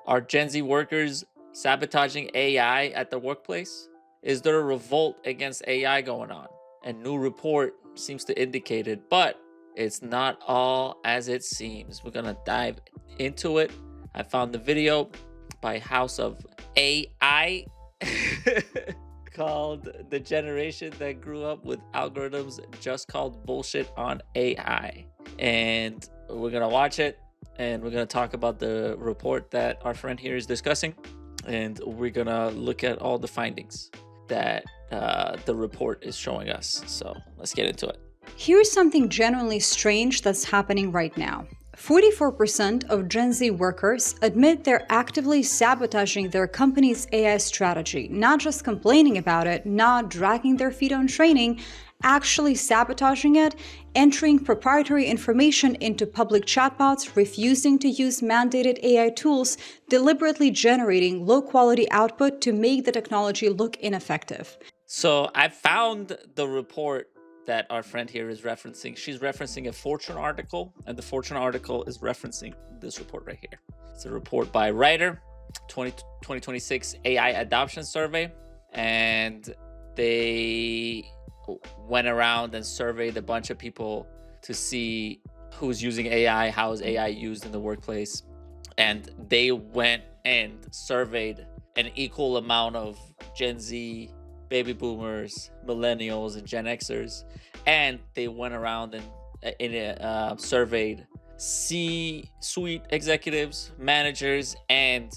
Are Gen Z workers sabotaging AI at the workplace? Is there a revolt against AI going on? A new report seems to indicate it, but it's not all as it seems. We're gonna dive into it. I found the video by House of AI called The Generation That Grew Up with Algorithms Just Called Bullshit on AI. And we're gonna watch it and we're gonna talk about the report that our friend here is discussing. And we're gonna look at all the findings that the report is showing us. So let's get into it. Here's something genuinely strange that's happening right now. 44% of Gen Z workers admit they're actively sabotaging their company's AI strategy, not just complaining about it, not dragging their feet on training, actually sabotaging it, entering proprietary information into public chatbots, refusing to use mandated AI tools, deliberately generating low-quality output to make the technology look ineffective. So I found the report that our friend here is referencing. She's referencing a Fortune article, and the Fortune article is referencing this report right here. It's a report by Writer, 2026 AI Adoption Survey, and they went around and surveyed a bunch of people to see who's using AI, how is AI used in the workplace, and they went and surveyed an equal amount of Gen Z, baby boomers, millennials, and Gen Xers, and they went around and surveyed C-suite executives, managers, and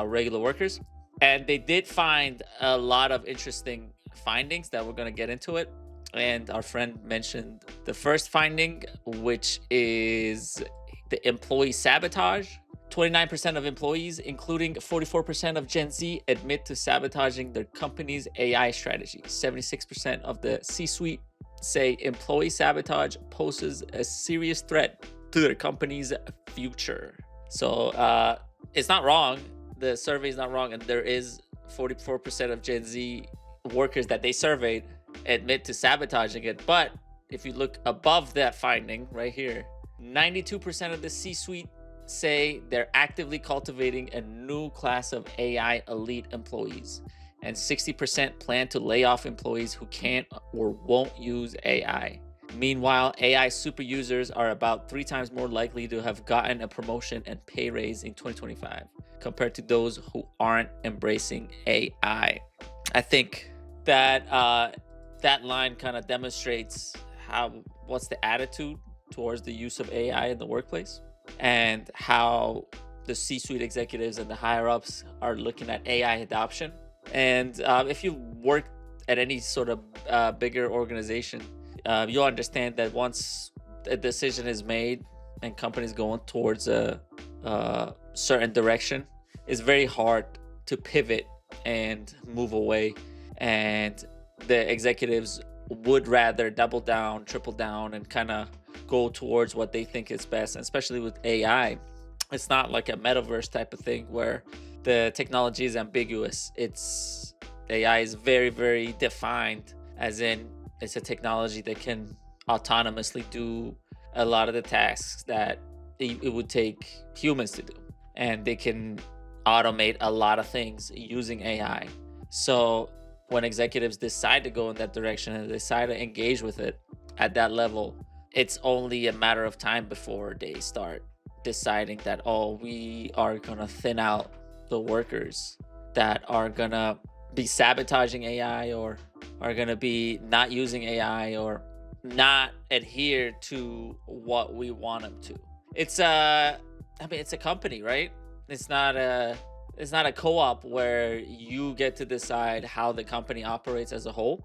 regular workers. And they did find a lot of interesting findings that we're going to get into it. And our friend mentioned the first finding, which is the employee sabotage. 29% of employees, including 44% of Gen Z, admit to sabotaging their company's AI strategy. 76% of the C-suite say employee sabotage poses a serious threat to their company's future. So it's not wrong. The survey is not wrong. And there is 44% of Gen Z workers that they surveyed admit to sabotaging it. But if you look above that finding right here, 92% of the C-suite say they're actively cultivating a new class of AI elite employees, and 60% plan to lay off employees who can't or won't use AI. Meanwhile, AI super users are about 3 times more likely to have gotten a promotion and pay raise in 2025 compared to those who aren't embracing AI. I think that that line kind of demonstrates what's the attitude towards the use of AI in the workplace, and how the C-suite executives and the higher-ups are looking at AI adoption. And if you work at any sort of bigger organization, you'll understand that once a decision is made and companies going towards a certain direction, it's very hard to pivot and move away. And the executives would rather double down, triple down, and kind of go towards what they think is best. And especially with AI, it's not like a metaverse type of thing where the technology is ambiguous. AI is very, very defined, as in it's a technology that can autonomously do a lot of the tasks that it would take humans to do, and they can automate a lot of things using AI. So when executives decide to go in that direction and decide to engage with it at that level, it's only a matter of time before they start deciding that, oh, we are gonna thin out the workers that are gonna be sabotaging AI, or are gonna be not using AI, or not adhere to what we want them to. It's a company, right? It's not a co-op where you get to decide how the company operates as a whole.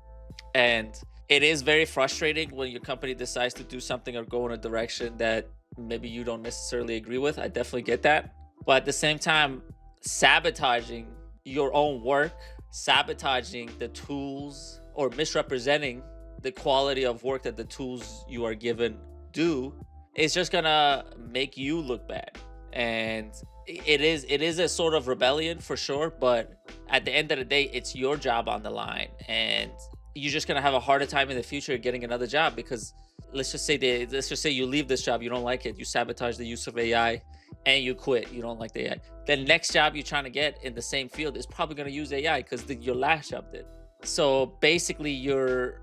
And it is very frustrating when your company decides to do something or go in a direction that maybe you don't necessarily agree with. I definitely get that. But at the same time, sabotaging your own work, sabotaging the tools, or misrepresenting the quality of work that the tools you are given do, is just gonna make you look bad. And it is a sort of rebellion for sure, but at the end of the day, it's your job on the line, and you're just gonna have a harder time in the future getting another job, because let's just say you leave this job, you don't like it, you sabotage the use of AI, and you quit, you don't like the AI, the next job you're trying to get in the same field is probably going to use AI because your last job did. So basically you're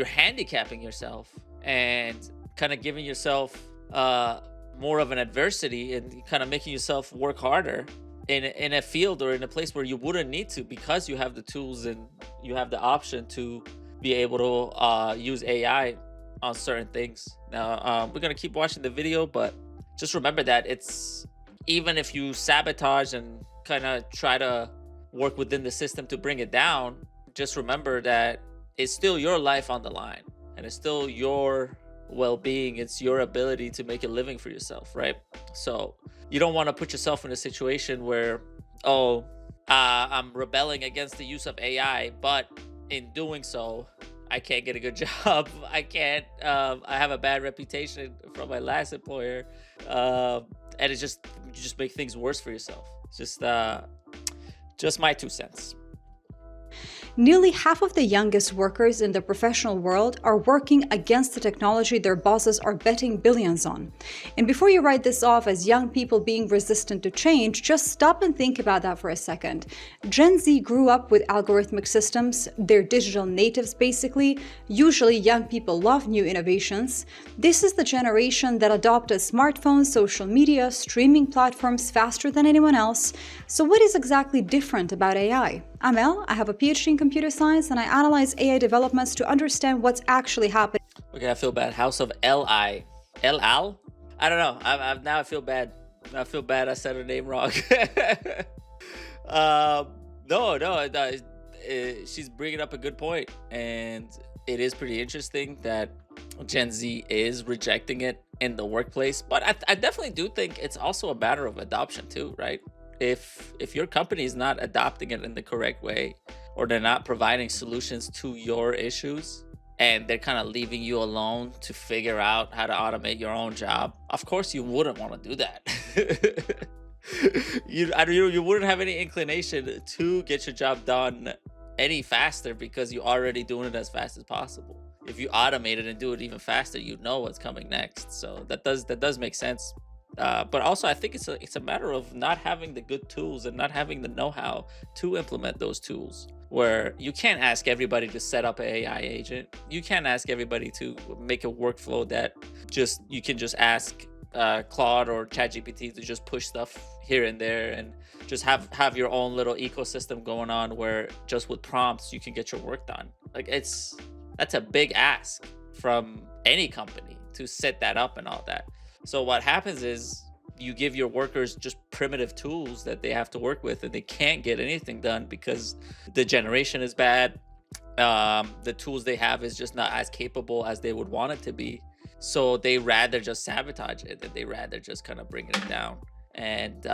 handicapping yourself and kind of giving yourself more of an adversity and kind of making yourself work harder in a field or in a place where you wouldn't need to, because you have the tools and you have the option to be able to use AI on certain things. Now we're gonna keep watching the video, but just remember that it's, even if you sabotage and kind of try to work within the system to bring it down, just remember that it's still your life on the line and it's still your well-being. It's your ability to make a living for yourself, right? So you don't want to put yourself in a situation where, I'm rebelling against the use of AI, but in doing so I can't get a good job. I can't, I have a bad reputation from my last employer, and you just make things worse for yourself. Just my 2 cents. Nearly half of the youngest workers in the professional world are working against the technology their bosses are betting billions on. And before you write this off as young people being resistant to change, just stop and think about that for a second. Gen Z grew up with algorithmic systems. They're digital natives, basically. Usually, young people love new innovations. This is the generation that adopted smartphones, social media, streaming platforms faster than anyone else. So what is exactly different about AI? I'm Elle. I have a PhD in computer science, and I analyze AI developments to understand what's actually happening. Okay, I feel bad. House of Li. El? I don't know. Now I feel bad. I feel bad I said her name wrong. No. She's bringing up a good point, and it is pretty interesting that Gen Z is rejecting it in the workplace. But I definitely do think it's also a matter of adoption too, right? If your company is not adopting it in the correct way, or they're not providing solutions to your issues, and they're kind of leaving you alone to figure out how to automate your own job, of course you wouldn't want to do that. You wouldn't have any inclination to get your job done any faster because you're already doing it as fast as possible. If you automate it and do it even faster, you know what's coming next. So that does make sense. But also I think it's a matter of not having the good tools and not having the know-how to implement those tools, where you can't ask everybody to set up an AI agent. You can't ask everybody to make a workflow that you can just ask Claude or ChatGPT to just push stuff here and there and just have your own little ecosystem going on where just with prompts you can get your work done. Like that's a big ask from any company to set that up and all that. So what happens is you give your workers just primitive tools that they have to work with, and they can't get anything done because the generation is bad. The tools they have is just not as capable as they would want it to be. So they rather just sabotage it, and they rather just kind of bring it down. And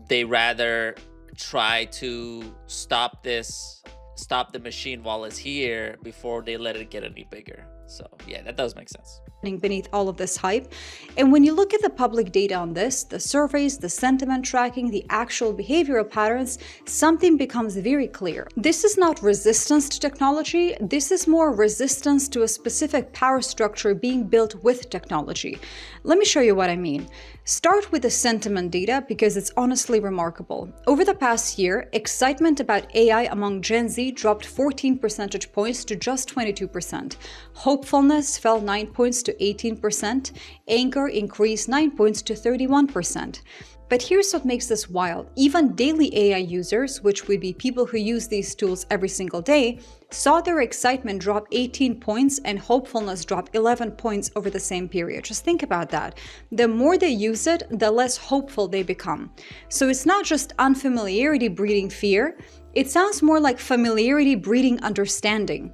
they rather try to stop the machine while it's here before they let it get any bigger. So yeah, that does make sense. Beneath all of this hype. And when you look at the public data on this, the surveys, the sentiment tracking, the actual behavioral patterns, something becomes very clear. This is not resistance to technology. This is more resistance to a specific power structure being built with technology. Let me show you what I mean. Start with the sentiment data because it's honestly remarkable. Over the past year, excitement about AI among Gen Z dropped 14 percentage points to just 22%. Hopefulness fell 9 points to 18%. Anger increased 9 points to 31%. But here's what makes this wild. Even daily AI users, which would be people who use these tools every single day, saw their excitement drop 18 points and hopefulness drop 11 points over the same period. Just think about that. The more they use it, the less hopeful they become. So it's not just unfamiliarity breeding fear. It sounds more like familiarity breeding understanding.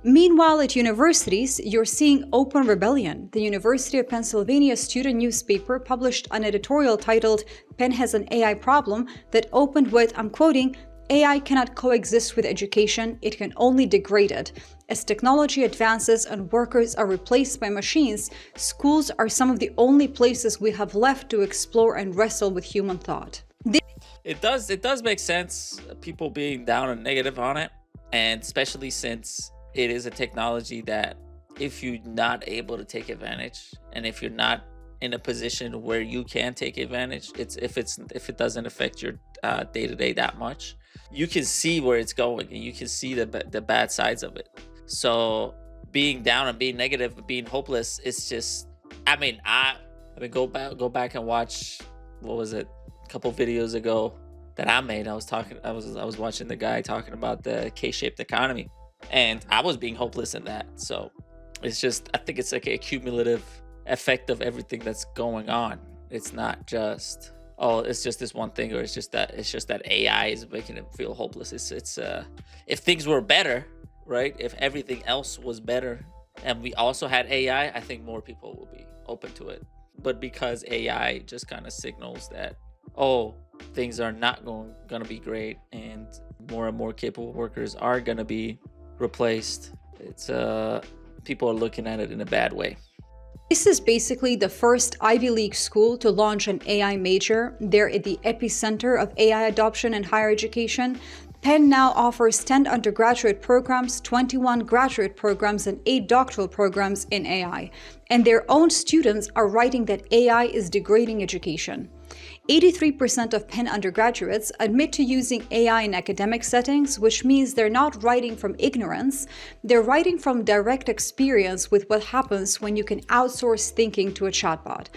Meanwhile, at universities, you're seeing open rebellion. The University of Pennsylvania student newspaper published an editorial titled "Penn has an AI problem" that opened with, I'm quoting, "AI cannot coexist with education, it can only degrade it. As technology advances and workers are replaced by machines, schools are some of the only places we have left to explore and wrestle with human thought." It does make sense, people being down and negative on it, and especially since it is a technology that if you're not able to take advantage and if you're not in a position where you can take advantage. If it doesn't affect your day to day that much, you can see where it's going and you can see the bad sides of it. So being down and being negative, being hopeless, it's just. I mean, go back and watch, what was it, a couple videos ago that I made. I was watching the guy talking about the K-shaped economy, and I was being hopeless in that. So it's just, I think it's like a cumulative effect of everything that's going on. It's not just, oh, it's just this one thing, or it's just that AI is making him feel hopeless. It's if things were better, right? If everything else was better and we also had AI, I think more people will be open to it. But because AI just kind of signals that, oh, things are not gonna be great and more capable workers are gonna be replaced, it's people are looking at it in a bad way. This is basically the first Ivy League school to launch an AI major. They're at the epicenter of AI adoption in higher education. Penn now offers 10 undergraduate programs, 21 graduate programs, and 8 doctoral programs in AI. And their own students are writing that AI is degrading education. 83% of Penn undergraduates admit to using AI in academic settings, which means they're not writing from ignorance, they're writing from direct experience with what happens when you can outsource thinking to a chatbot.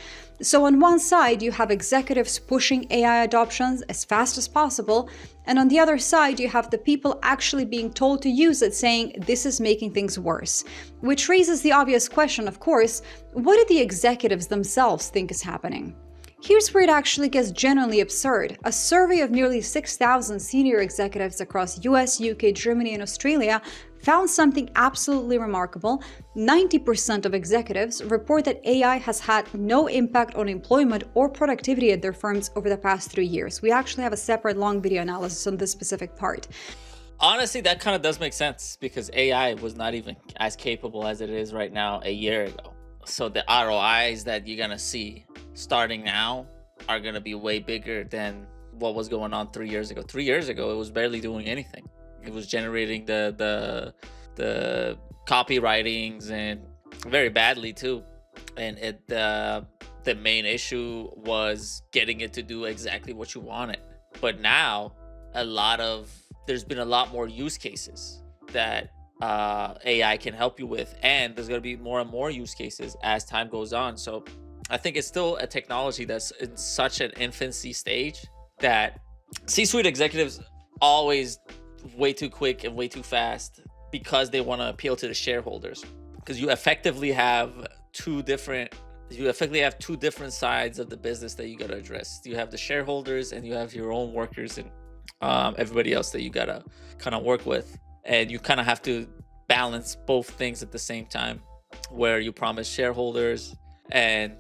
So on one side, you have executives pushing AI adoptions as fast as possible, and on the other side, you have the people actually being told to use it saying this is making things worse. Which raises the obvious question, of course, what do the executives themselves think is happening? Here's where it actually gets genuinely absurd. A survey of nearly 6,000 senior executives across US, UK, Germany, and Australia found something absolutely remarkable. 90% of executives report that AI has had no impact on employment or productivity at their firms over the past 3 years. We actually have a separate long video analysis on this specific part. Honestly, that kind of does make sense because AI was not even as capable as it is right now a year ago. So the ROIs that you're gonna see starting now are gonna be way bigger than what was going on 3 years ago. 3 years ago, it was barely doing anything. It was generating the copywritings and very badly too. And the main issue was getting it to do exactly what you wanted. But now, there's been a lot more use cases that AI can help you with, and there's going to be more and more use cases as time goes on. So I think it's still a technology that's in such an infancy stage that C-suite executives always way too quick and way too fast because they want to appeal to the shareholders, because you effectively have two different sides of the business that you got to address. You have the shareholders and you have your own workers and everybody else that you got to kind of work with. And you kind of have to balance both things at the same time, where you promise shareholders and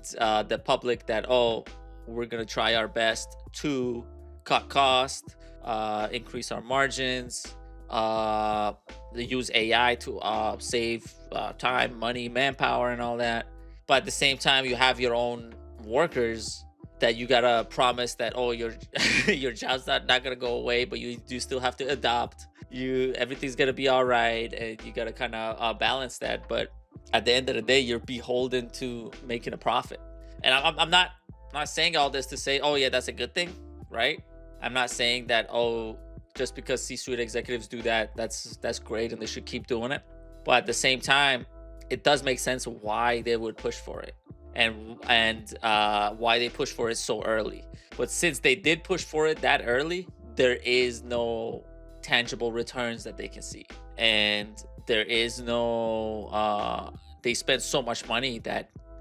the public that, oh, we're going to try our best to cut costs, increase our margins, use AI to save time, money, manpower, and all that. But at the same time, you have your own workers that you gotta promise that, oh, your job's not gonna go away, but you do still have to adopt. Everything's gonna be all right, and you gotta kind of balance that. But at the end of the day, you're beholden to making a profit. And I'm not saying all this to say, oh yeah, that's a good thing, right? I'm not saying that, oh, just because C-suite executives do that, that's great and they should keep doing it. But at the same time, it does make sense why they would push for it and why they push for it so early. But since they did push for it that early, there is no tangible returns that they can see. And there is no, they spend so much money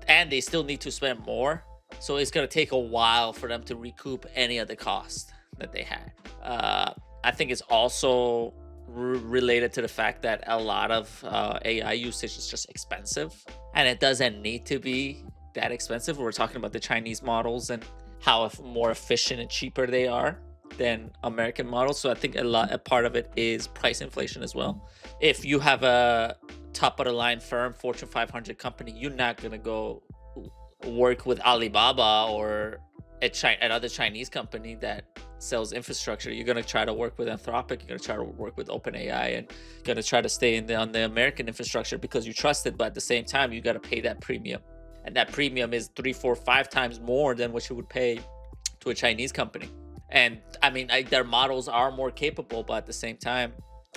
and they still need to spend more. So it's going to take a while for them to recoup any of the cost that they had. I think it's also related to the fact that a lot of AI usage is just expensive, and it doesn't need to be that expensive. We're talking about the Chinese models and how more efficient and cheaper they are than American models. So I think a part of it is price inflation as well. If you have a top of the line firm, Fortune 500 company, you're not going to go work with Alibaba or another Chinese company that sells infrastructure. You're going to try to work with Anthropic, you're going to try to work with OpenAI, and you're going to try to stay on the American infrastructure because you trust it. But at the same time, you got to pay that premium. and that premium is 3, 4, 5 times more than what you would pay to a Chinese company. And I mean, their models are more capable, but at the same time,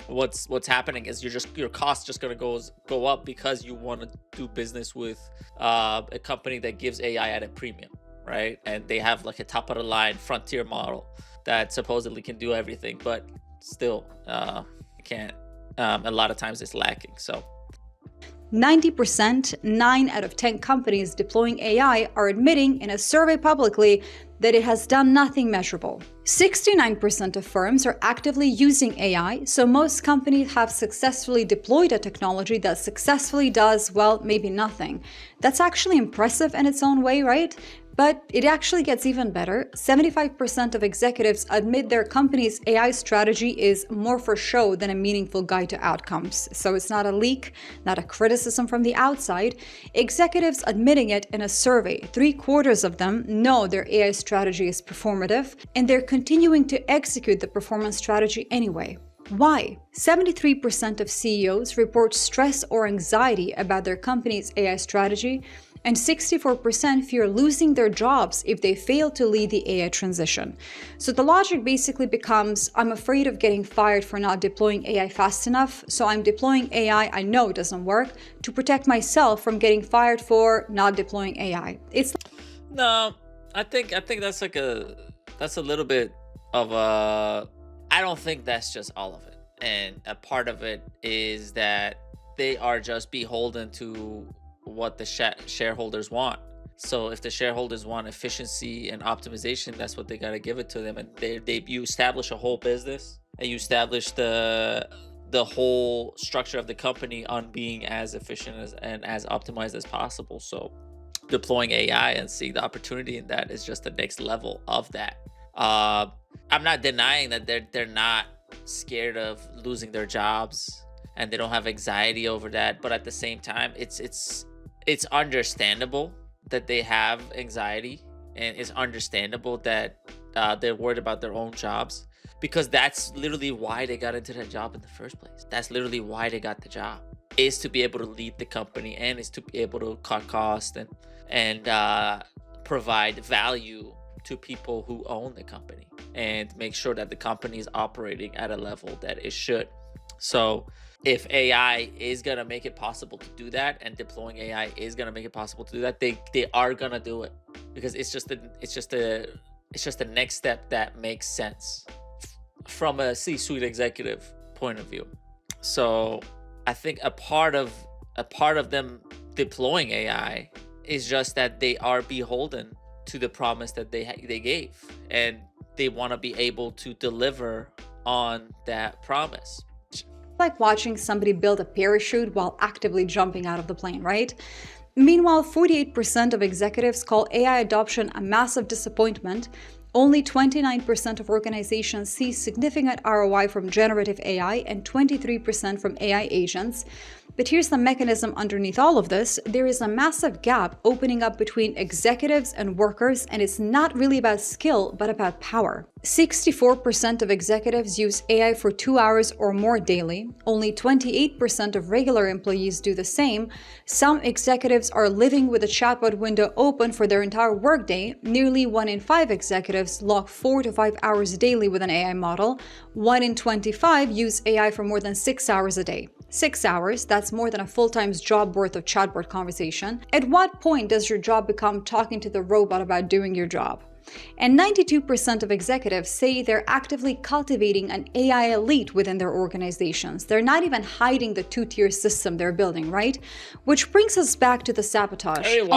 what's happening is your costs just gonna go up because you want to do business with a company that gives AI at a premium, right? And they have like a top of the line frontier model that supposedly can do everything, but still can't. A lot of times it's lacking. So 90%, 9 out of 10 companies deploying AI are admitting in a survey publicly that it has done nothing measurable. 69% of firms are actively using AI, so most companies have successfully deployed a technology that successfully does, well, maybe nothing. That's actually impressive in its own way, right? But it actually gets even better. 75% of executives admit their company's AI strategy is more for show than a meaningful guide to outcomes. So it's not a leak, not a criticism from the outside. Executives admitting it in a survey. 3/4 of them know their AI strategy is performative, and they're continuing to execute the performance strategy anyway. Why? 73% of CEOs report stress or anxiety about their company's AI strategy, and 64% fear losing their jobs if they fail to lead the AI transition. So the logic basically becomes, I'm afraid of getting fired for not deploying AI fast enough, so I'm deploying AI I know doesn't work to protect myself from getting fired for not deploying AI. It's no, I think that's that's a little bit of a. I don't think that's just all of it, and a part of it is that they are just beholden to what the shareholders want. So if the shareholders want efficiency and optimization, that's what they got to give it to them. And you establish a whole business, and you establish the whole structure of the company on being as efficient and as optimized as possible. So deploying AI and seeing the opportunity in that is just the next level of that. I'm not denying that they're not scared of losing their jobs and they don't have anxiety over that, but at the same time, it's understandable that they have anxiety, and it's understandable that they're worried about their own jobs, because that's literally why they got into that job in the first place. That's literally why they got the job, is to be able to lead the company, and is to be able to cut costs and provide value to people who own the company and make sure that the company is operating at a level that it should. So if AI is gonna make it possible to do that, and deploying AI is gonna make it possible to do that, they are gonna do it, because it's just the next step that makes sense from a C-suite executive point of view. So I think a part of them deploying AI is just that they are beholden to the promise that they gave, and they want to be able to deliver on that promise. like watching somebody build a parachute while actively jumping out of the plane, right? Meanwhile, 48% of executives call AI adoption a massive disappointment. Only 29% of organizations see significant ROI from generative AI and 23% from AI agents. But here's the mechanism underneath all of this. There is a massive gap opening up between executives and workers, and it's not really about skill, but about power. 64% of executives use AI for 2 hours or more daily. Only 28% of regular employees do the same. Some executives are living with a chatbot window open for their entire workday. Nearly 1 in 5 executives log 4 to 5 hours daily with an AI model. 1 in 25 use AI for more than 6 hours a day. 6 hours, that's more than a full-time job worth of chatbot conversation. At what point does your job become talking to the robot about doing your job? And 92% of executives say they're actively cultivating an AI elite within their organizations. They're not even hiding the two-tier system they're building, right? Which brings us back to the sabotage. I mean,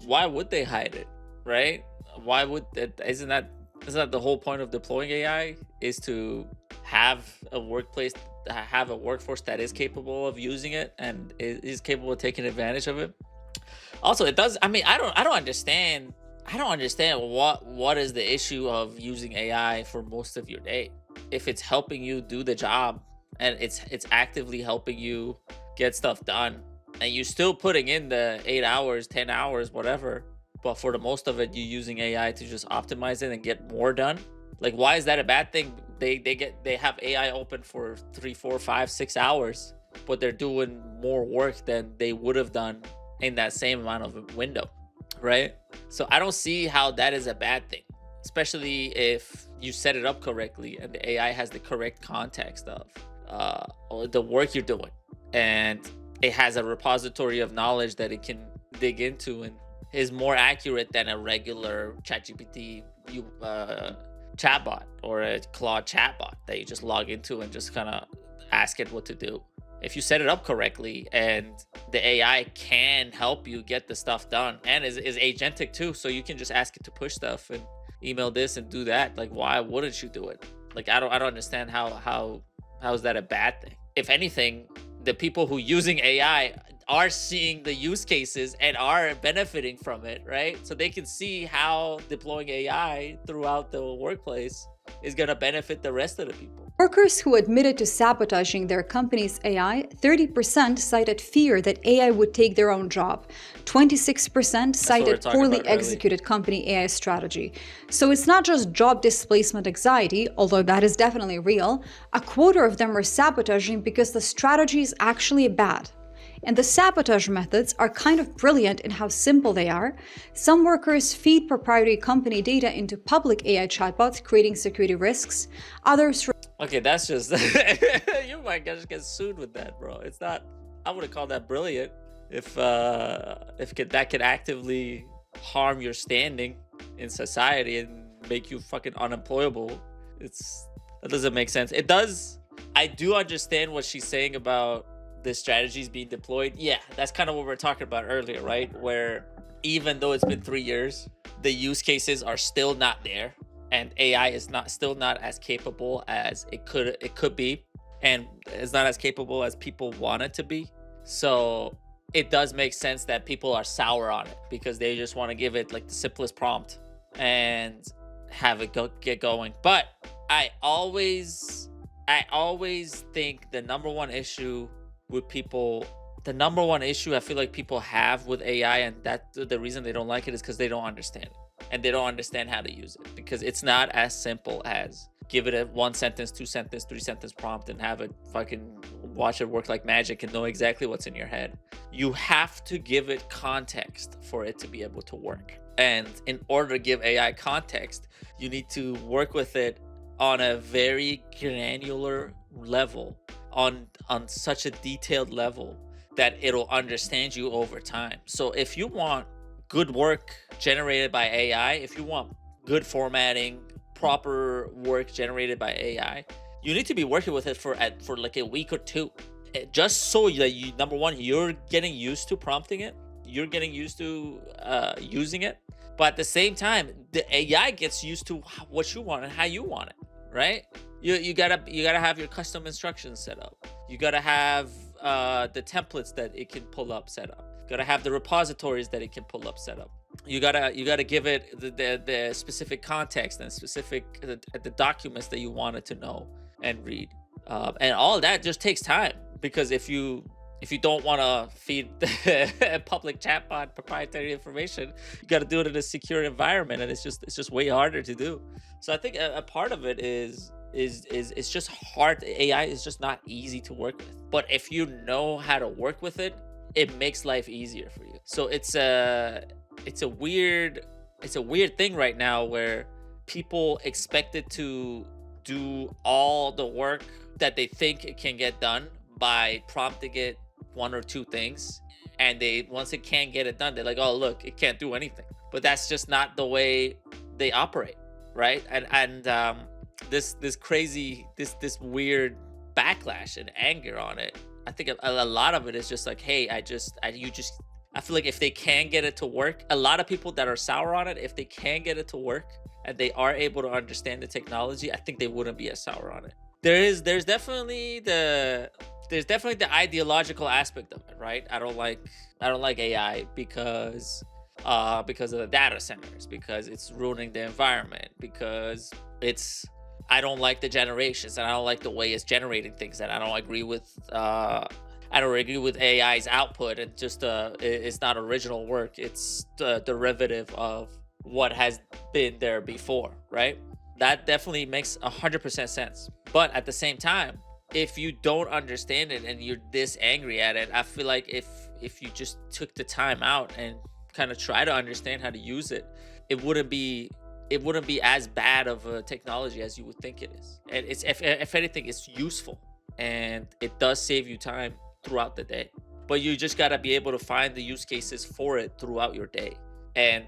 why would they hide it, right? Why would that? Isn't that the whole point of deploying AI? Is to have a workforce that is capable of using it and is capable of taking advantage of it. Also, it does. I mean, I don't understand. I don't understand what is the issue of using AI for most of your day. If it's helping you do the job and it's actively helping you get stuff done, and you're still putting in the 8 hours, 10 hours, whatever, but for the most of it, you're using AI to just optimize it and get more done. Like, why is that a bad thing? They have AI open for 3, 4, 5, 6 hours, but they're doing more work than they would have done in that same amount of a window, right? So I don't see how that is a bad thing, especially if you set it up correctly and the AI has the correct context of the work you're doing, and it has a repository of knowledge that it can dig into and is more accurate than a regular ChatGPT chatbot or a Claude chatbot that you just log into and just kind of ask it what to do. If you set it up correctly and the AI can help you get the stuff done and is agentic too, so you can just ask it to push stuff and email this and do that. Like, why wouldn't you do it? Like, I don't understand how is that a bad thing? If anything, the people who using AI are seeing the use cases and are benefiting from it, right? So they can see how deploying AI throughout the workplace is going to benefit the rest of the people. Workers who admitted to sabotaging their company's AI, 30% cited fear that AI would take their own job. 26% cited poorly executed company AI strategy. So it's not just job displacement anxiety, although that is definitely real. A quarter of them are sabotaging because the strategy is actually bad. And the sabotage methods are kind of brilliant in how simple they are. Some workers feed proprietary company data into public AI chatbots, creating security risks. Others... Okay, that's just... you might just get sued with that, bro. It's not... I wouldn't call that brilliant. If that could actively harm your standing in society and make you fucking unemployable, that doesn't make sense. It does... I do understand what she's saying about the strategies being deployed. Yeah, that's kind of what we were talking about earlier, right? Where even though it's been 3 years, the use cases are still not there, and AI is still not as capable as it could be, and it's not as capable as people want it to be. So it does make sense that people are sour on it because they just want to give it like the simplest prompt and have it get going. But I always think the number one issue with people, I feel like people have with AI, and that the reason they don't like it is because they don't understand it, and they don't understand how to use it, because it's not as simple as give it a 1 sentence, 2 sentence, 3 sentence prompt and have it fucking watch it work like magic and know exactly what's in your head. You have to give it context for it to be able to work, and in order to give AI context, you need to work with it on a very granular level, on such a detailed level that it'll understand you over time. So if you want good work generated by AI, if you want good formatting, proper work generated by AI, you need to be working with it for like a week or two, just so that you, number one, you're getting used to prompting it, you're getting used to using it, but at the same time, the AI gets used to what you want and how you want it, right? You gotta have your custom instructions set up. You gotta have the templates that it can pull up set up. You gotta have the repositories that it can pull up set up. You gotta give it the specific context and specific the documents that you want it to know and read. And all that just takes time, because if you don't want to feed a public chatbot proprietary information, you got to do it in a secure environment, and it's just way harder to do. So I think a part of it is it's just hard. AI is just not easy to work with, but if you know how to work with it, it makes life easier for you. So it's a weird thing right now where people expect it to do all the work that they think it can get done by prompting it 1 or 2 things, and once it can't get it done, they're like, oh look, it can't do anything. But that's just not the way they operate, right? And this weird backlash and anger on it, I think a lot of it is just like, hey, I feel like if they can get it to work, a lot of people that are sour on it, if they can get it to work and they are able to understand the technology, I think they wouldn't be as sour on it. There's definitely the ideological aspect of it, right? I don't like AI because of the data centers, because it's ruining the environment, because I don't like the generations, and I don't like the way it's generating things, and I don't agree with AI's output, and just it's not original work, it's the derivative of what has been there before, right? That definitely makes 100% sense. But at the same time, if you don't understand it and you're this angry at it, I feel like if if you just took the time out and kind of try to understand how to use it, it wouldn't be as bad of a technology as you would think it is. And it's, if anything, it's useful, and it does save you time throughout the day. But you just got to be able to find the use cases for it throughout your day, and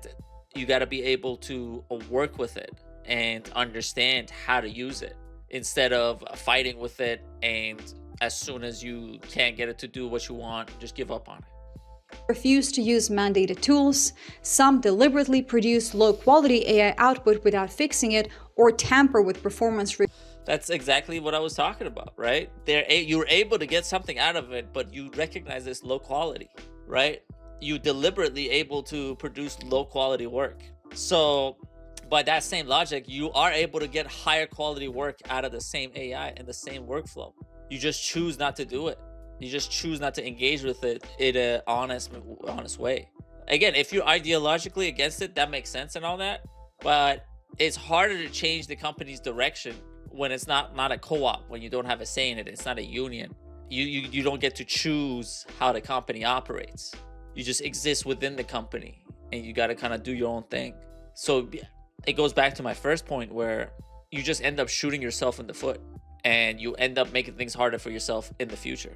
you got to be able to work with it and understand how to use it, instead of fighting with it, and as soon as you can't get it to do what you want, just give up on it. Refuse to use mandated tools. Some deliberately produce low-quality AI output without fixing it, or tamper with performance. That's exactly what I was talking about, right? You're able to get something out of it, but you recognize it's low quality, right? You deliberately able to produce low quality work. So by that same logic, you are able to get higher quality work out of the same AI and the same workflow. You just choose not to do it. You just choose not to engage with it in an honest way. Again, if you're ideologically against it, that makes sense and all that, but it's harder to change the company's direction when it's not a co-op, when you don't have a say in it. It's not a union. You don't get to choose how the company operates. You just exist within the company, and you got to kind of do your own thing. So it goes back to my first point, where you just end up shooting yourself in the foot, and you end up making things harder for yourself in the future.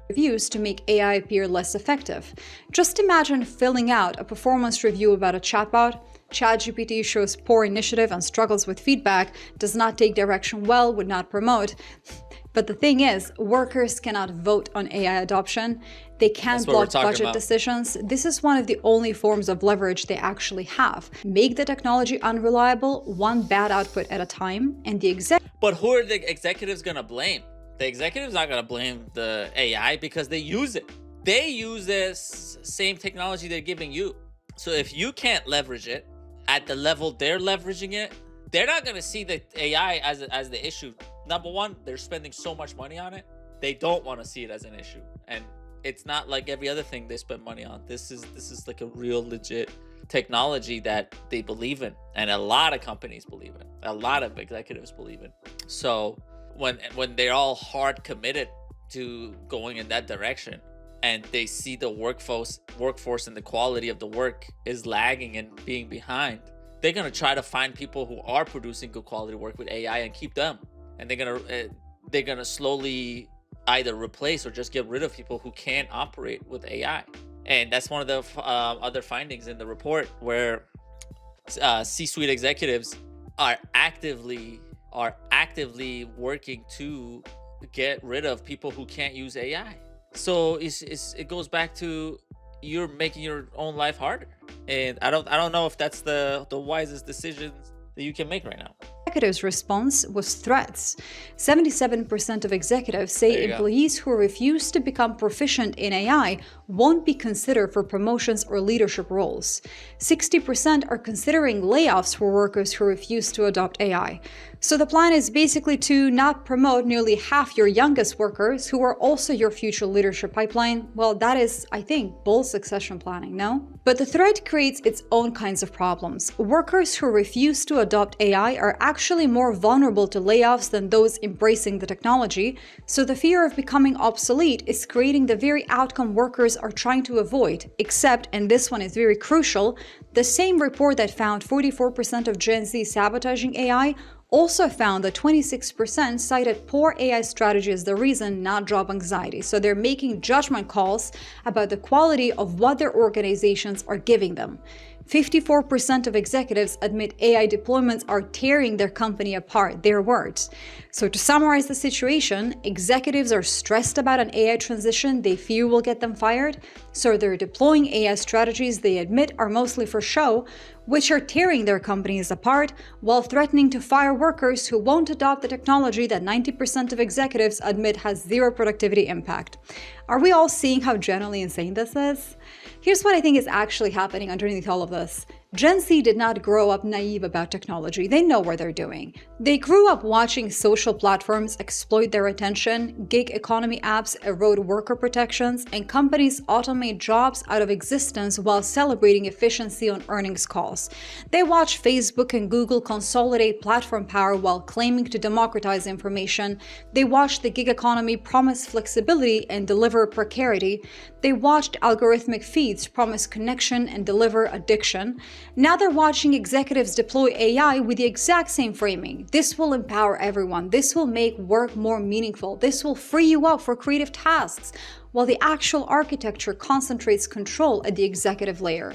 Reviews to make AI appear less effective. Just imagine filling out a performance review about a chatbot. ChatGPT shows poor initiative and struggles with feedback, does not take direction well, would not promote. But the thing is, workers cannot vote on AI adoption. They can't block budget decisions. This is one of the only forms of leverage they actually have. Make the technology unreliable, one bad output at a time, and the But who are the executives going to blame? The executive's not going to blame the AI because they use it. They use this same technology they're giving you. So if you can't leverage it at the level they're leveraging it, they're not going to see the AI as the issue. Number one, they're spending so much money on it. They don't want to see it as an issue. And it's not like every other thing they spend money on. This is like a real legit technology that they believe in. And a lot of companies believe in. A lot of executives believe in. So when they're all hard committed to going in that direction, and they see the workforce and the quality of the work is lagging and being behind, they're going to try to find people who are producing good quality work with AI and keep them. And they're going to slowly either replace or just get rid of people who can't operate with AI. And that's one of the other findings in the report, where C-suite executives are actively working to get rid of people who can't use AI. So it goes back to, you're making your own life harder, and I don't know if that's the wisest decisions that you can make right now. Executives' response was threats. 77% of executives say employees who refuse to become proficient in AI won't be considered for promotions or leadership roles. 60% are considering layoffs for workers who refuse to adopt AI. So the plan is basically to not promote nearly half your youngest workers, who are also your future leadership pipeline. Well, that is, I think, bold succession planning, no? But the threat creates its own kinds of problems. Workers who refuse to adopt AI are actually more vulnerable to layoffs than those embracing the technology, so the fear of becoming obsolete is creating the very outcome workers are trying to avoid, except, and this one is very crucial, the same report that found 44% of Gen Z sabotaging AI also found that 26% cited poor AI strategy as the reason, not job anxiety. So they're making judgment calls about the quality of what their organizations are giving them. 54% of executives admit AI deployments are tearing their company apart, their words. So to summarize the situation, executives are stressed about an AI transition they fear will get them fired, so they're deploying AI strategies they admit are mostly for show, which are tearing their companies apart, while threatening to fire workers who won't adopt the technology that 90% of executives admit has zero productivity impact. Are we all seeing how generally insane this is? Here's what I think is actually happening underneath all of this. Gen Z did not grow up naive about technology. They know what they're doing. They grew up watching social platforms exploit their attention, gig economy apps erode worker protections, and companies automate jobs out of existence while celebrating efficiency on earnings calls. They watch Facebook and Google consolidate platform power while claiming to democratize information. They watched the gig economy promise flexibility and deliver precarity. They watched algorithmic feeds promise connection and deliver addiction. Now they're watching executives deploy AI with the exact same framing. This will empower everyone. This will make work more meaningful. This will free you up for creative tasks, while the actual architecture concentrates control at the executive layer.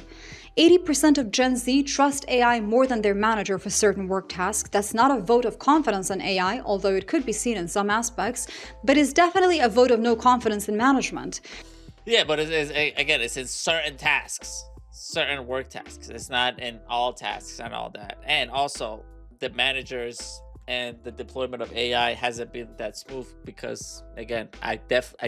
80% of Gen Z trust AI more than their manager for certain work tasks. That's not a vote of confidence in AI, although it could be seen in some aspects, but is definitely a vote of no confidence in management. Yeah, but it's in certain tasks, certain work tasks. It's not in all tasks and all that. And also, the managers and the deployment of AI hasn't been that smooth because, again, I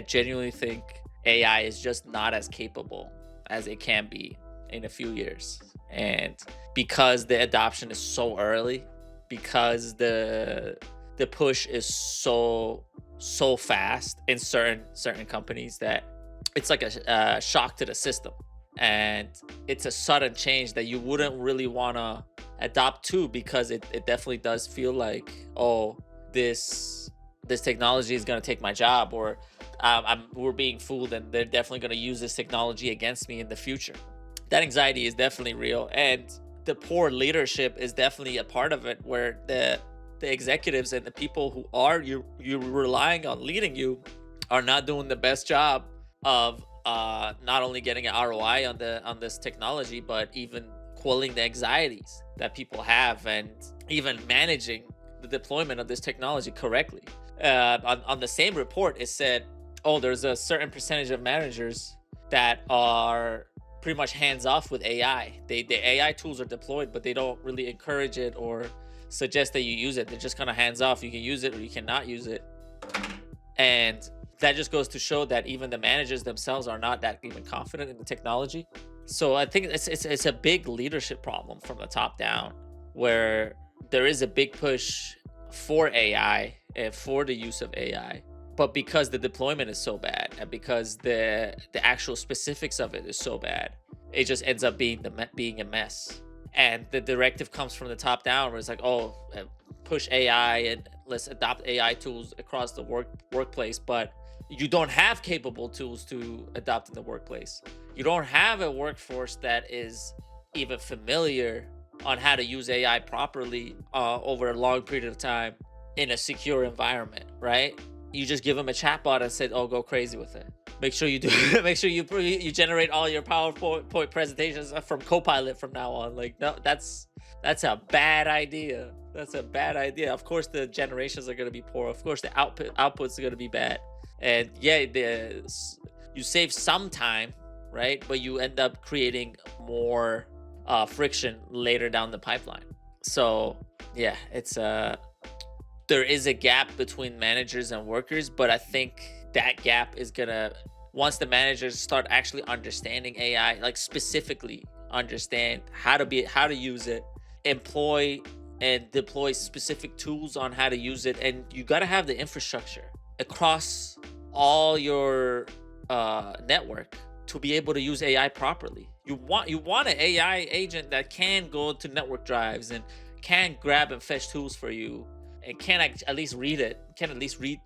genuinely think AI is just not as capable as it can be in a few years. And because the adoption is so early, because the push is so fast in certain companies, that it's like a shock to the system, and it's a sudden change that you wouldn't really want to adopt to, because it definitely does feel like, oh, this technology is going to take my job, or we're being fooled and they're definitely going to use this technology against me in the future. That anxiety is definitely real, and the poor leadership is definitely a part of it, where the executives and the people who are you relying on leading you are not doing the best job of not only getting an ROI on this technology, but even quelling the anxieties that people have, and even managing the deployment of this technology correctly. On the same report, it said, oh, there's a certain percentage of managers that are pretty much hands off with AI. The AI tools are deployed, but they don't really encourage it or suggest that you use it. They're just kind of hands off. You can use it or you cannot use it. And that just goes to show that even the managers themselves are not that even confident in the technology. So I think it's a big leadership problem from the top down, where there is a big push for AI and for the use of AI, but because the deployment is so bad, and because the actual specifics of it is so bad, it just ends up being a mess. And the directive comes from the top down, where it's like, oh, push AI and let's adopt AI tools across the workplace, but you don't have capable tools to adopt in the workplace. You don't have a workforce that is even familiar on how to use AI properly over a long period of time in a secure environment, right? You just give them a chatbot and said, oh, go crazy with it. Make sure you do. Make sure you generate all your PowerPoint presentations from Copilot from now on. Like, no, that's a bad idea. That's a bad idea. Of course, the generations are going to be poor. Of course, the outputs are going to be bad. And yeah, you save some time, right? But you end up creating more friction later down the pipeline. So yeah, it's there is a gap between managers and workers, but I think that gap is gonna, once the managers start actually understanding AI, like specifically understand how to use it, employ and deploy specific tools on how to use it, and you got to have the infrastructure across all your network to be able to use AI properly. You want an AI agent that can go to network drives and can grab and fetch tools for you, and can at least read it, can at least read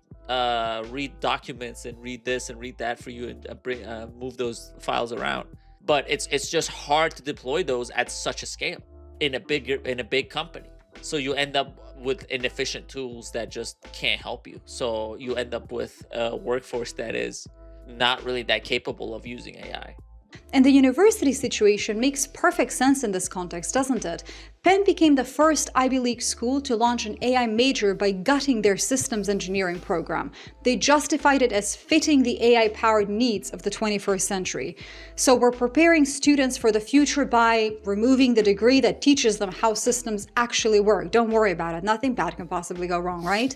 documents and read this and read that for you, and move those files around. But it's just hard to deploy those at such a scale in a big company. So you end up with inefficient tools that just can't help you. So you end up with a workforce that is not really that capable of using AI. And the university situation makes perfect sense in this context, doesn't it? Penn became the first Ivy League school to launch an AI major by gutting their systems engineering program. They justified it as fitting the AI-powered needs of the 21st century. So we're preparing students for the future by removing the degree that teaches them how systems actually work. Don't worry about it. Nothing bad can possibly go wrong, right?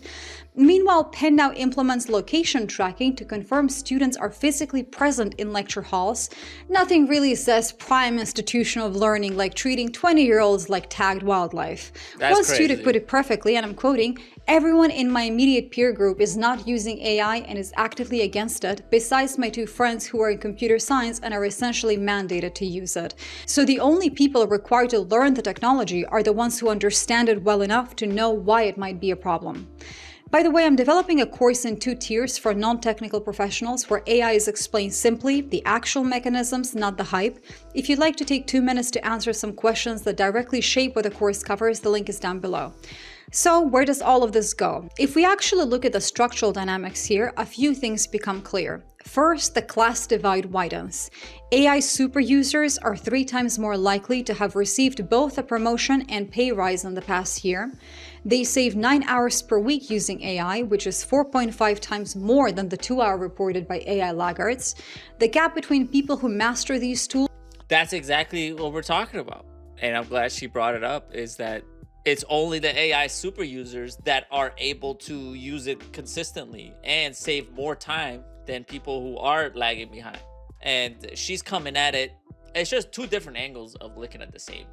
Meanwhile, Penn now implements location tracking to confirm students are physically present in lecture halls. Nothing really says prime institution of learning like treating 20-year-olds like tagged wildlife. That's One crazy. student put it perfectly, and I'm quoting, "Everyone in my immediate peer group is not using AI and is actively against it, besides my two friends who are in computer science and are essentially mandated to use it. So the only people required to learn the technology are the ones who understand it well enough to know why it might be a problem." By the way, I'm developing a course in 2 tiers for non-technical professionals where AI is explained simply, the actual mechanisms, not the hype. If you'd like to take 2 minutes to answer some questions that directly shape what the course covers, the link is down below. So where does all of this go? If we actually look at the structural dynamics here, a few things become clear. First, the class divide widens. AI super users are 3 times more likely to have received both a promotion and pay rise in the past year. They save 9 hours per week using AI, which is 4.5 times more than the 2-hour reported by AI laggards. The gap between people who master these tools. That's exactly what we're talking about. And I'm glad she brought it up, is that it's only the AI super users that are able to use it consistently and save more time than people who are lagging behind. And she's coming at it. It's just 2 different angles of looking at the same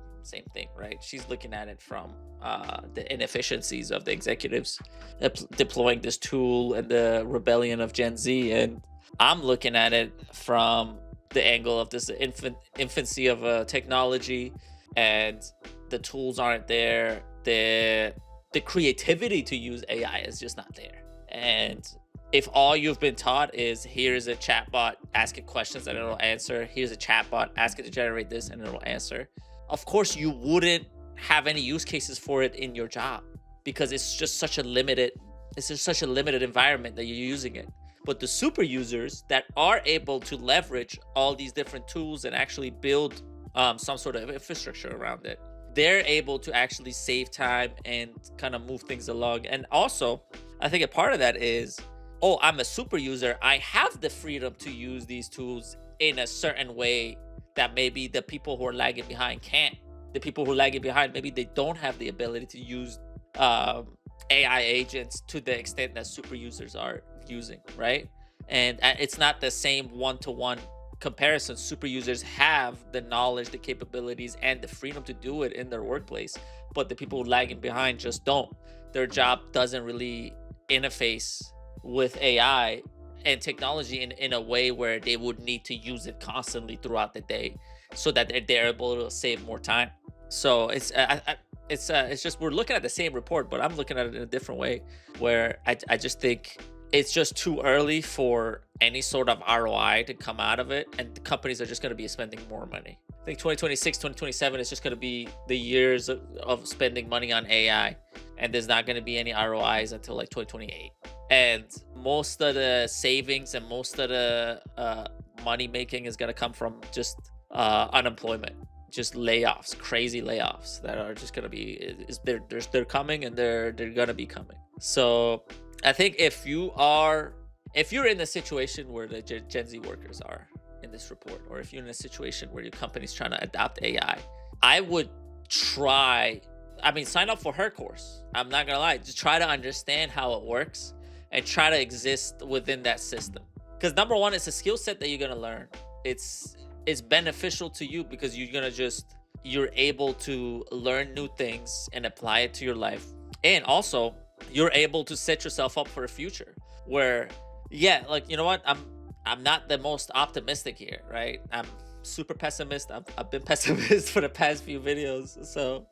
thing, right? She's looking at it from the inefficiencies of the executives deploying this tool and the rebellion of Gen Z, and I'm looking at it from the angle of this infancy of technology, and the tools aren't there. The creativity to use AI is just not there. And if all you've been taught is, here's a chatbot, ask it questions and it'll answer, here's a chatbot, ask it to generate this and it'll answer, of course you wouldn't have any use cases for it in your job, because it's just such a limited environment that you're using it. But the super users that are able to leverage all these different tools and actually build some sort of infrastructure around it, they're able to actually save time and kind of move things along. And also, I think a part of that is, oh, I'm a super user, I have the freedom to use these tools in a certain way that maybe the people who are lagging behind can't. The people who are lagging behind, maybe they don't have the ability to use AI agents to the extent that super users are using, right? And it's not the same one-to-one comparison. Super users have the knowledge, the capabilities, and the freedom to do it in their workplace, but the people lagging behind just don't. Their job doesn't really interface with AI and technology in a way where they would need to use it constantly throughout the day, so that they're able to save more time. So it's just, we're looking at the same report, but I'm looking at it in a different way, where I just think it's just too early for any sort of ROI to come out of it, and the companies are just going to be spending more money. I think 2026, 2027 is just going to be the years of spending money on AI, and there's not going to be any ROIs until like 2028. And most of the savings and most of the money making is going to come from just unemployment, just layoffs, crazy layoffs that are just going to be, they're coming, and they're going to be coming. So I think if you're in the situation where the Gen Z workers are in this report, or if you're in a situation where your company's trying to adopt AI, I would sign up for her course. I'm not gonna lie, just try to understand how it works and try to exist within that system. Because number one, it's a skill set that you're gonna learn. It's beneficial to you because you're able to learn new things and apply it to your life. And also, you're able to set yourself up for a future where, yeah, like, you know what, I'm not the most optimistic here, right? I'm super pessimist. I've been pessimist for the past few videos. So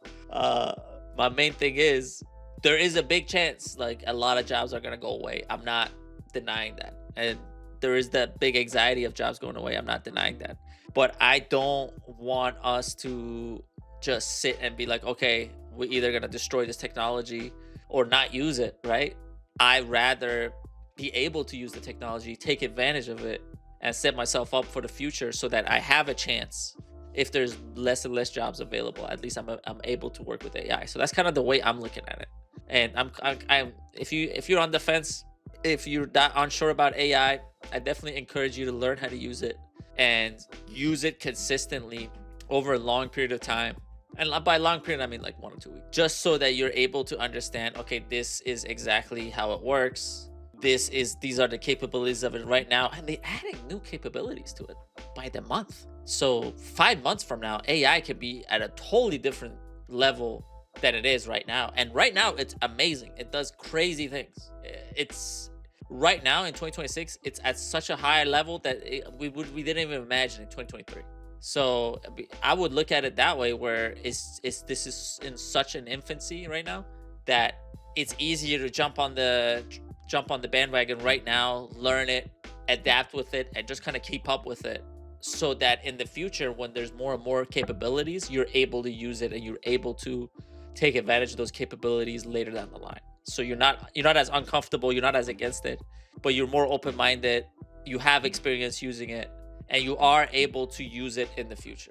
my main thing is, there is a big chance like a lot of jobs are gonna go away. I'm not denying that. And there is that big anxiety of jobs going away. I'm not denying that. But I don't want us to just sit and be like, okay, we're either gonna destroy this technology or not use it, right? I'd rather be able to use the technology, take advantage of it, and set myself up for the future so that I have a chance if there's less and less jobs available, at least I'm able to work with AI. So that's kind of the way I'm looking at it. And I'm if you're on the fence, if you're not unsure about AI, I definitely encourage you to learn how to use it and use it consistently over a long period of time. And by long period, I mean like 1 or 2 weeks, just so that you're able to understand, okay, this is exactly how it works. These are the capabilities of it right now. And they're adding new capabilities to it by the month. So 5 months from now, AI could be at a totally different level than it is right now. And right now it's amazing. It does crazy things. It's right now in 2026, it's at such a high level that we didn't even imagine in 2023. So I would look at it that way, where this is in such an infancy right now that it's easier to jump on the bandwagon right now, learn it, adapt with it, and just kind of keep up with it, so that in the future, when there's more and more capabilities, you're able to use it and you're able to take advantage of those capabilities later down the line. So you're not as uncomfortable, you're not as against it, but you're more open-minded, you have experience using it, and you are able to use it in the future.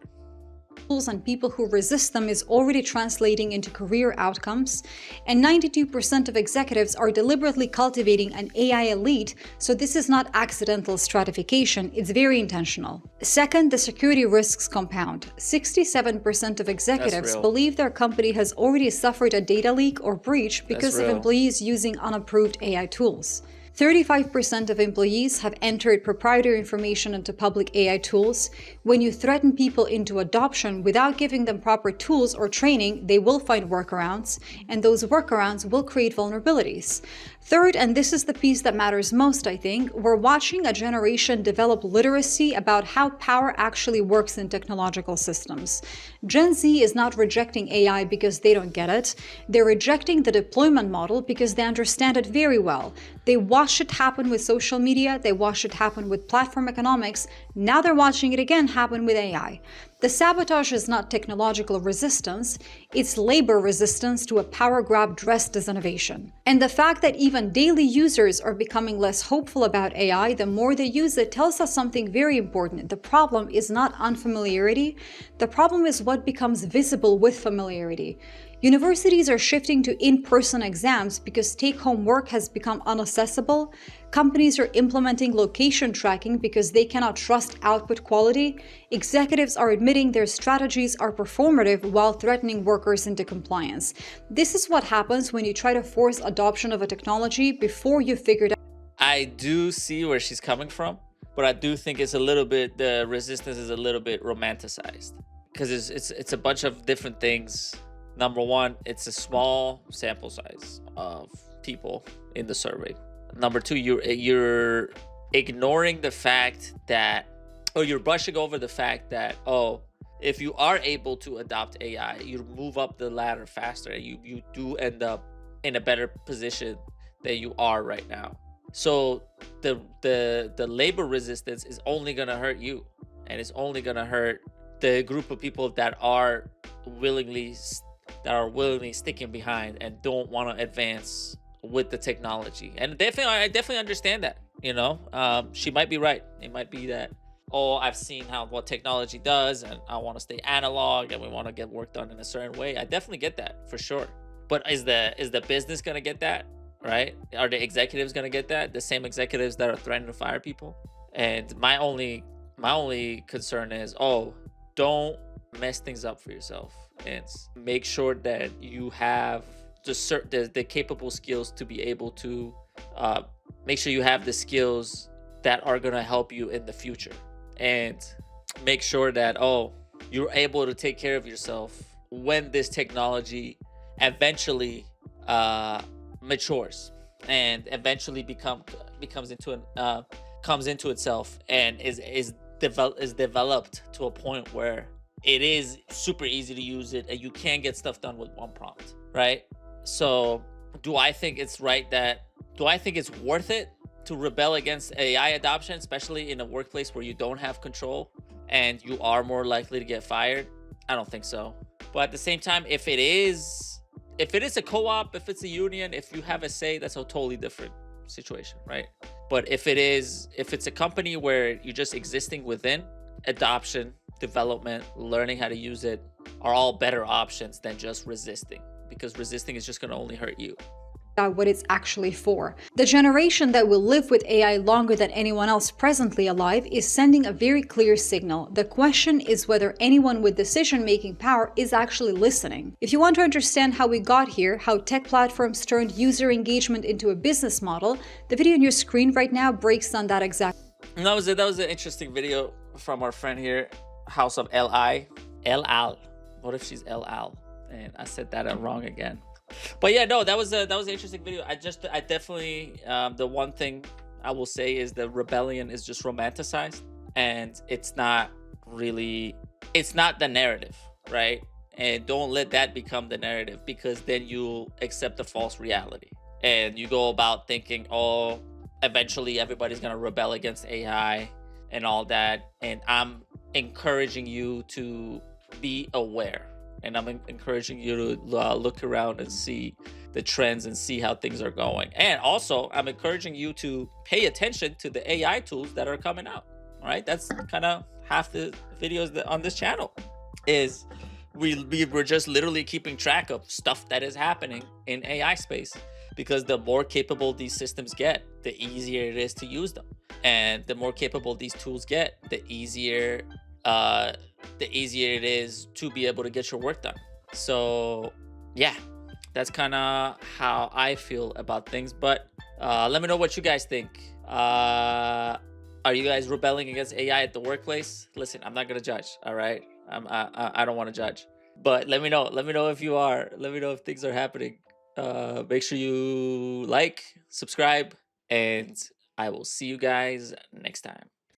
Tools and people who resist them is already translating into career outcomes, and 92% of executives are deliberately cultivating an AI elite, so this is not accidental stratification, it's very intentional. Second, the security risks compound. 67% of executives believe their company has already suffered a data leak or breach because of employees using unapproved AI tools. 35% of employees have entered proprietary information into public AI tools. When you threaten people into adoption without giving them proper tools or training, they will find workarounds, and those workarounds will create vulnerabilities. Third, and this is the piece that matters most, I think, we're watching a generation develop literacy about how power actually works in technological systems. Gen Z is not rejecting AI because they don't get it. They're rejecting the deployment model because they understand it very well. They watched it happen with social media, they watched it happen with platform economics, now they're watching it again happen with AI. The sabotage is not technological resistance, it's labor resistance to a power grab dressed as innovation. And the fact that even daily users are becoming less hopeful about AI the more they use it tells us something very important. The problem is not unfamiliarity, the problem is what becomes visible with familiarity. Universities are shifting to in-person exams because take-home work has become unaccessible. Companies are implementing location tracking because they cannot trust output quality. Executives are admitting their strategies are performative while threatening workers into compliance. This is what happens when you try to force adoption of a technology before you figured out. I do see where she's coming from, but I do think it's a little bit, the resistance is a little bit romanticized, because it's a bunch of different things. Number one, it's a small sample size of people in the survey. Number two, you're ignoring the fact that, or you're brushing over the fact that, oh, if you are able to adopt AI, you move up the ladder faster, and you do end up in a better position than you are right now. So the labor resistance is only gonna hurt you, and it's only gonna hurt the group of people that are willingly sticking behind and don't want to advance with the technology. And I definitely understand that. She might be right. It might be that, oh, I've seen what technology does, and I want to stay analog, and we want to get work done in a certain way. I definitely get that, for sure. But is the business gonna get that, right? Are the executives gonna get that? The same executives that are threatening to fire people? And my only concern is, oh, don't mess things up for yourself, and make sure that you have the capable skills to be able to make sure you have the skills that are going to help you in the future, and make sure that, oh, you're able to take care of yourself when this technology eventually matures and eventually comes into itself and is developed to a point where it is super easy to use it and you can get stuff done with one prompt, right? So do I think it's worth it to rebel against AI adoption, especially in a workplace where you don't have control and you are more likely to get fired? I don't think so. But at the same time, if it is a co-op, if it's a union, if you have a say, that's a totally different situation, right? But if it's a company where you're just existing within, adoption development, learning how to use it are all better options than just resisting, because resisting is just going to only hurt you. What it's actually for. The generation that will live with AI longer than anyone else presently alive is sending a very clear signal. The question is whether anyone with decision-making power is actually listening. If you want to understand how we got here, how tech platforms turned user engagement into a business model, the video on your screen right now breaks down that exact. And that was an interesting video from our friend here, House of Li. El-Al. What if she's El-Al? And I said that wrong again. But yeah, no, that was an interesting video. I definitely the one thing I will say is the rebellion is just romanticized, and it's not the narrative, right? And don't let that become the narrative, because then you'll accept the false reality and you go about thinking, oh, eventually everybody's gonna rebel against AI and all that. And I'm encouraging you to be aware, and I'm encouraging you to look around and see the trends and see how things are going. And also, I'm encouraging you to pay attention to the AI tools that are coming out. All right, that's kind of half the videos on this channel. Is we're just literally keeping track of stuff that is happening in AI space, because the more capable these systems get, the easier it is to use them, and the more capable these tools get, the easier it is to be able to get your work done. So yeah, that's kind of how I feel about things. But let me know what you guys think. Are you guys rebelling against AI at the workplace? Listen, I'm not gonna judge. All right, I don't want to judge, but let me know if you are. Let me know if things are happening. Make sure you like, subscribe, and I will see you guys next time.